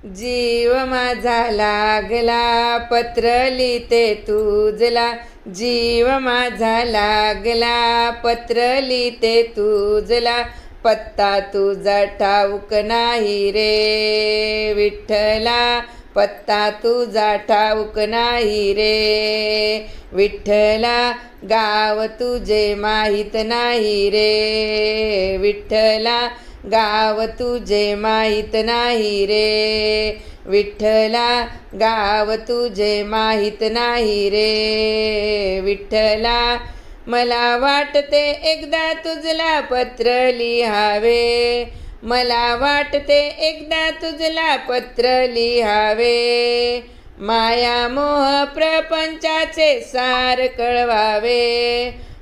जीव माझा लागला पत्र लिहिते तुझला, जीव माझा लागला पत्र लिहिते तुझला, पत्ता तुझा ठाऊक नाही रे विठ्ठला, पत्ता तुझा ठाऊक नाही रे विठ्ठला, गाव तुझे माहीत नाही रे विठ्ठला, गाव तुझे माहीत नाही रे विठ्ठला, गाव तुझे माहीत नाही रे विठ्ठला, मला वाटते एकदा तुझला पत्र लिहावे, मला वाटते एकदा तुझला पत्र लिहावे, माया मोह प्रपंचाचे सार कळवावे,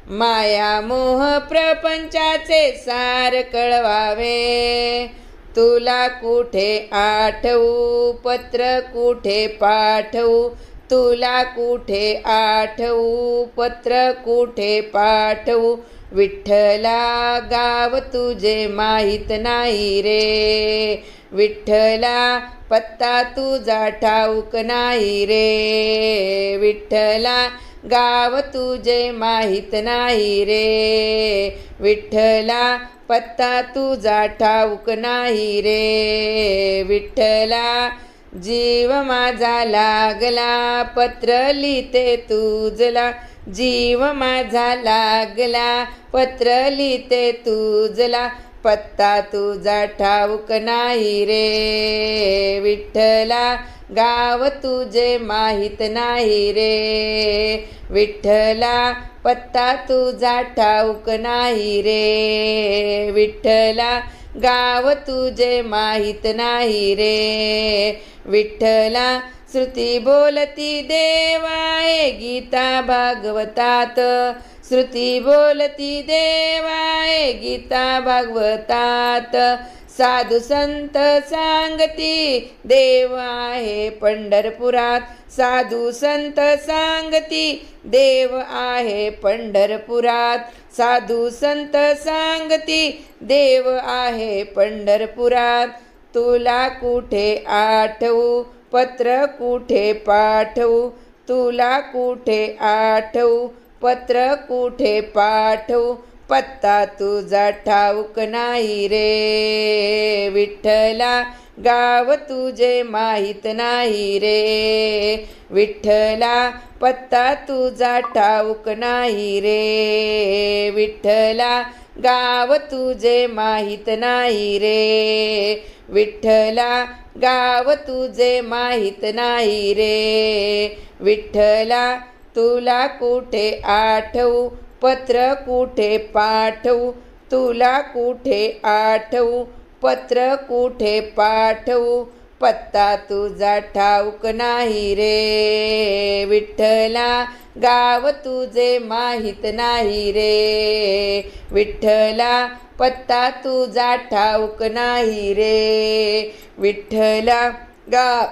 माया मोह प्रपंचाचे सार कळवावे, तुला कुठे आठवू पत्र कुठे पाठवू, तुला कुठे आठवू पत्र कुठे पाठवू, विठ्ठला गाव तुझे माहीत नाही रे विठ्ठला, पत्ता तुझा ठाऊक नाही रे विठ्ठला, गाव तुझे माहीत नाही रे विठ्ठला, पत्ता तुझा ठाऊक नाही रे विठ्ठला, जीव माझा लागला पत्र लिहिते तुझला, जीव माझा लागला पत्र लिहिते तुझला, पत्ता तुझा ठाऊक नाही रे विठ्ठला, गाव तुझे माहीत नाही रे विठ्ठला, पत्ता तुझा ठाऊक नाही रे विठ्ठला, गाव तुझे माहीत नाही रे विठ्ठला, श्रुती बोलती देवाए गीता भागवतात, श्रुती बोलती देवाए गीता भागवतात, साधू संत सांगती देव आहे पंढरपुरात, साधू संत सांगती देव आहे पंढरपुरात, साधू संत सांगती देव आहे पंढरपुरात, तुला कुठे आठवू पत्र कुठे पाठवू, तुला कुठे आठवू पत्र कुठे पाठवू, पत्ता तुझा ठाऊक नाही रे विठ्ठला, गाव तुझे माहीत नाही रे विठ्ठला, पत्ता तुझा ठाऊक नाही रे विठ्ठला, गाव तुझे माहीत नाही रे विठ्ठला, गाव तुझे माहीत नाही रे विठ्ठला, तुला कुठे आठवू पत्र कुठे पाठवू, तुला कुठे आठवू पत्र कुठे पाठवू, पत्ता तुझा ठाऊक नाही रे विठ्ठला, गाव तुझे माहीत नाही रे विठ्ठला, पत्ता तुझा ठाऊक नाही रे विठ्ठला, गाव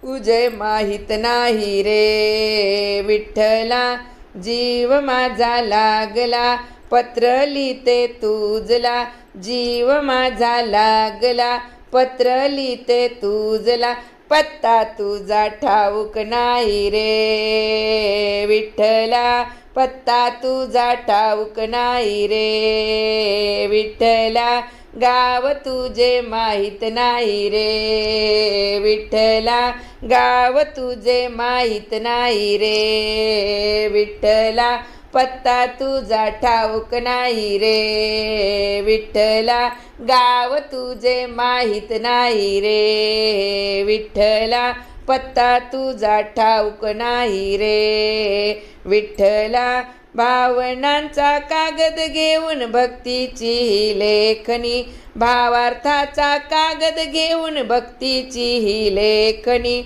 तुझे माहीत नाही रे विठ्ठला, जीव माझा लागला पत्र लिहिते तुझला, जीव माझा लागला पत्र लिहिते तुझला, पत्ता तुझा ठाऊक नाही रे विठ्ठला, पत्ता तुझा ठाऊक नाही रे विठ्ठला, गाव तुझे माहीत नाही रे विठ्ठला, गाव तुझे माहीत नाही रे विठ्ठला, पत्ता तुझा ठाऊक नाही रे विठ्ठला, गाव तुझे माहीत नाही रे विठ्ठला, पत्ता तुझा ठाऊक नाही रे विठ्ठला, भावनांचा कागद घेऊन भक्तीची ही लेखनी, भावार्थाचा कागद घेऊन भक्तीची ही लेखनी,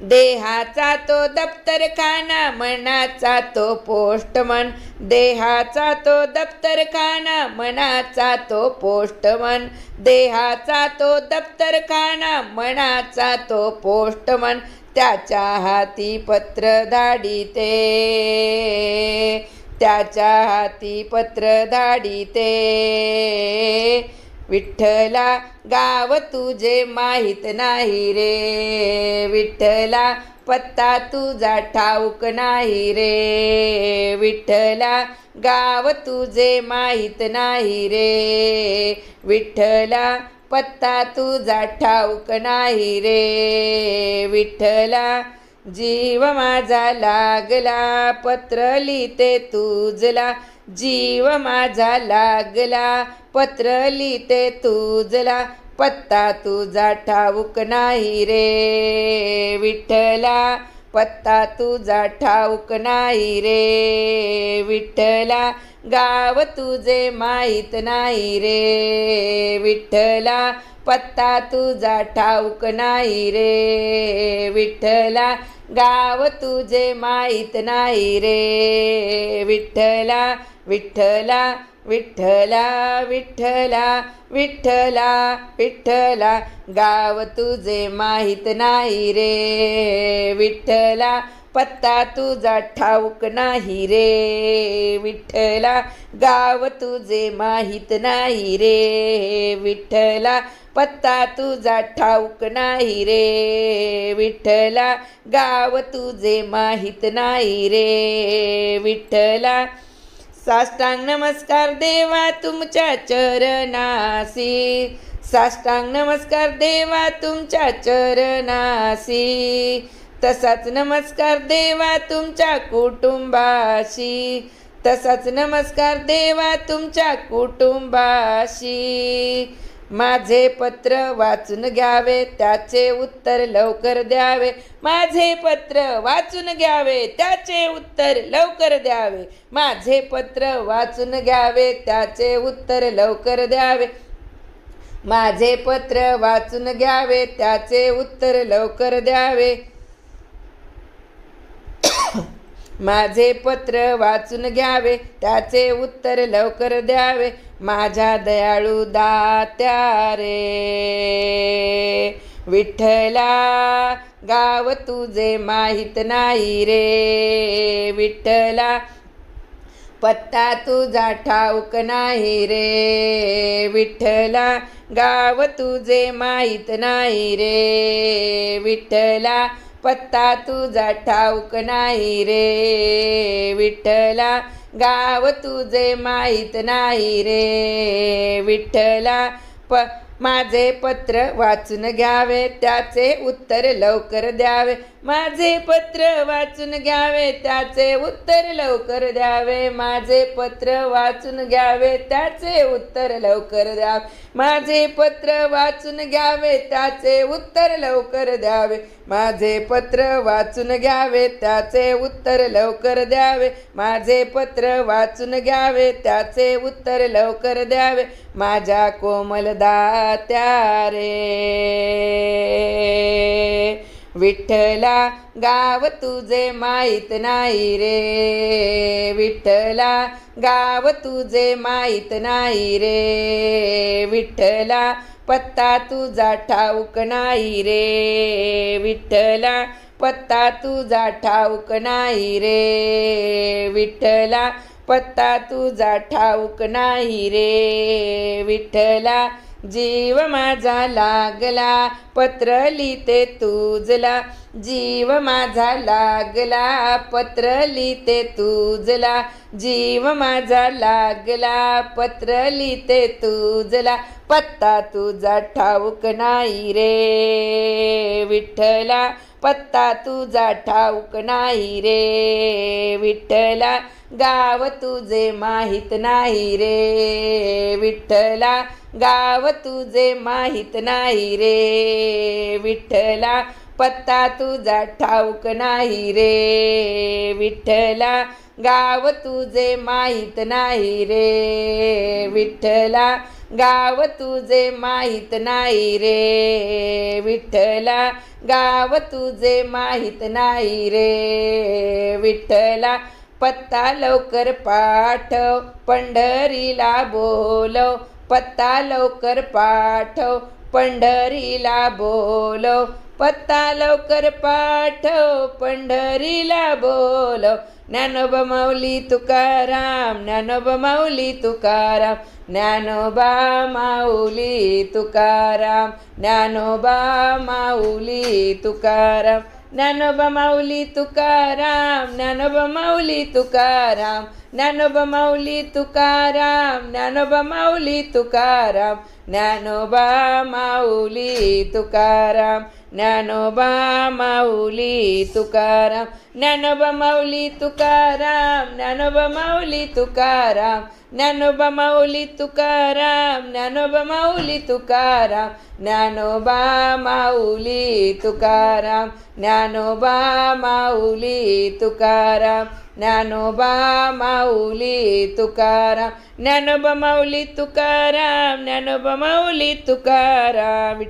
देहाचा तो दप्तरखाना मनाचा तो पोस्टमन, देहाचा तो दप्तरखाना मनाचा तो पोस्टमन, देहाचा तो दप्तरखाना मनाचा तो पोस्टमन, त्याच्या हाती पत्र धाडिते, त्याच्या हाती पत्र धाडिते, विठ्ठला गाव तुझे माहीत नाही रे, विठ्ठला पत्ता तुझा ठाऊक नाही रे, विठ्ठला गाव तुझे माहीत नाही रे, विठ्ठला पत्ता तुझा ठाऊक नाही रे, विठ्ठला जीव माझा लागला पत्र लिहिते तुझला, जीव माझा लागला पत्र लिहिते तुझला, पत्ता तुझा ठाऊक नाही रे, विठ्ठला पत्ता तुझा ठाऊक नाही रे, विठ्ठला गाव तुझे माहीत नाही रे, विठ्ठला पत्ता तुझा ठाऊक नाही रे, विठ्ठला गाव तुझे माहीत नाही रे, विठ्ठला विठ्ठला विठ्ठला विठ्ठला विठ्ठला विठ्ठला गाव तुझे माहीत नाही रे, विठ्ठला पत्ता तुझा ठाऊक नाही रे, विठ्ठला गाव तुझे माहीत नाही रे, विठ्ठला पत्ता तुझा ठाऊक नाही रे, विठ्ठला गाव तुझे माहीत नाही रे, विठ्ठला साष्टांग नमस्कार देवा तुमच्या चरणासी, साष्टांग नमस्कार देवा तुमच्या चरणासी, तसाच नमस्कार देवा तुमच्या कुटुंबाशी, तसाच नमस्कार देवा तुमच्या कुटुंबाशी, माझे पत्र वाचून घ्यावे त्याचे उत्तर लवकर द्यावे, माझे पत्र वाचून घ्यावे त्याचे उत्तर लवकर द्यावे, माझे पत्र वाचून घ्यावे त्याचे उत्तर लवकर द्यावे, माझे पत्र वाचून घ्यावे त्याचे उत्तर लवकर द्यावे, माझे पत्र वाचून घ्यावे त्याचे उत्तर लवकर द्यावे, माझ्या दयाळू दात्या रे, विठ्ठला गाव तुझे माहीत नाही रे, विठ्ठला पत्ता तुझा ठाऊक नाही रे, विठ्ठला गाव तुझे माहीत नाही रे, विठ्ठला पत्ता तुझा ठाऊक नाही रे, विठ्ठला गाव तुझे माहीत नाही रे, विठ्ठला माझे पत्र वाचून घ्यावे त्याचे उत्तर लवकर द्यावे, माझे पत्र वाचून घ्यावे त्याचे उत्तर लवकर द्यावे, माझे पत्र वाचून घ्यावे त्याचे उत्तर लवकर द्यावे, माझे पत्र वाचून घ्यावे त्याचे उत्तर लवकर द्यावे, माझे पत्र वाचून घ्यावे त्याचे उत्तर लवकर द्यावे, माझे पत्र वाचून घ्यावे त्याचे उत्तर लवकर द्यावे, माझ्या कोमल दात्या रे, विठ्ठला गाव तुझे माहीत नाही रे, विठ्ठला गाव तुझे माहीत नाही रे, विठ्ठला पत्ता तुझा ठाऊक नाही रे, विठ्ठला पत्ता तुझा ठाऊक नाही रे, विठ्ठला पत्ता तुझा ठाऊक नाही रे, विठ्ठला जीव माझा लागला पत्र लिहिते तुझला, जीव माझा लागला पत्र लिहिते तुझला, जीव माझा लागला पत्र लिहिते तुझला, पत्ता तुझा ठाऊक नाही रे, विठ्ठला पत्ता तुझा ठाऊक नाही रे, विठ्ठला गाव तुझे माहीत नाही रे, विठ्ठला गाव तुझे माहीत नाही रे, विठ्ठला पत्ता तुझा ठाऊक नाही रे, विठ्ठला गाव तुझे माहीत नाही रे, विठ्ठला गाव तुझे माहीत नाही रे, विठ्ठला गाव तुझे माहीत नाही रे, विठ्ठला पत्ता लवकर पाठव पंढरीला बोलव, पत्ता लवकर पाठव पंढरीला बोलव पत्ता लवकर पाठव, पंढरीला बोलव. ज्ञानोबा माऊली तुकाराम, ज्ञानोबा माऊली तुकाराम, ज्ञानोबा माऊली तुकाराम, ज्ञानोबा माऊली तुकाराम, ज्ञानोबा माऊली तुकाराम, ज्ञानोबा माऊली तुकाराम, ज्ञानोबा माऊली तुकाराम, ज्ञानोबा माऊली तुकाराम, ज्ञानोबा माऊली तुकाराम, ज्ञानोबा माऊली तुकाराम, ज्ञानोबा माऊली तुकाराम, ज्ञानोबा माऊली तुकाराम, ज्ञानोबा माऊली तुकाराम, ज्ञानोबा माऊली तुकाराम, ज्ञानोबा माऊली तुकाराम, ज्ञानोबा माऊली तुकाराम, ज्ञानोबा माऊली तुकाराम, ज्ञानोबा माऊली तुकाराम, ज्ञानोबा माऊली तुकाराम.